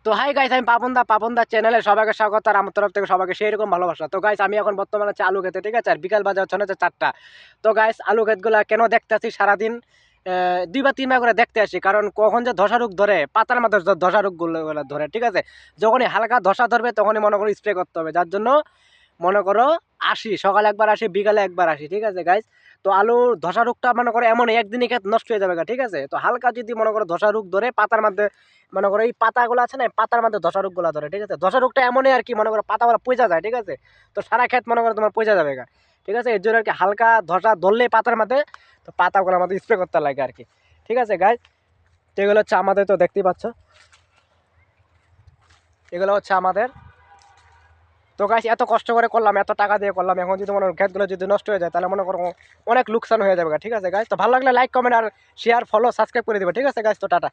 তো hi guys, আমি পাপনদা চ্যানেলে সবাইকে স্বাগত। আর আমার তরফ থেকে সবাইকে সেই রকম ভালোবাসা। তো গাইস, আমি এখন বর্তমানে আছি আলু খেতে, ঠিক আছে। আর বিকাল বাজে হচ্ছে 4টা। তো গাইস, আলু ক্ষেতগুলা কেন দেখতে আসি সারাদিন 2 বা 3 বার করে দেখতে আসি, কারণ কখন যে ধসা রোগ ধরে, পাতার মাথায় ধসা রোগগুলো ধরে, ঠিক আছে। যখনই হালকা ধসা ধরবে তখনই মনে করো স্প্রে করতে হবে, যার জন্য মনে করো আসি, সকালে একবার আসি, বিকালে একবার আসি, ঠিক আছে গাইস। তো আলুর ধসা রোগটা মনে করো এমন একদিনই ক্ষেত নষ্ট হয়ে যাবে, ঠিক আছে। তো হালকা যদি মনে করো ধসা রোগ ধরে পাতার মধ্যে, মনে করো এই পাতাগুলো আছে না, পাতার মধ্যে ধসা রোগগুলো ধরে, ঠিক আছে। ধসা রোগটা এমনই আর কি, মনে করো পাতাগুলো পচা যায়, ঠিক আছে। তো সারা ক্ষেত মনে করো তোমার পচা যাবে, ঠিক আছে। এর জন্য আর কি হালকা ধসা ধরলেই পাতার মধ্যে, তো পাতাগুলোর মধ্যে স্প্রে করতে লাগে আর কি, ঠিক আছে গাইস। তো এগুলো হচ্ছে আমাদের, তো দেখতেই পাচ্ছ এগুলো হচ্ছে আমাদের। তো গাইস, এত কষ্ট করে করলাম, এত টাকা দিয়ে করলাম, এখন যদি মনে করো ক্ষেতগুলো যদি নষ্ট হয়ে যায় তাহলে মনে করো অনেক লোকসান হয়ে যাবে, ঠিক আছে গাইস। তো ভালো লাগলে লাইক কমেন্ট আর শেয়ার ফলো সাবস্ক্রাইব করে দেবে, ঠিক আছে গাইস। তো টাটা।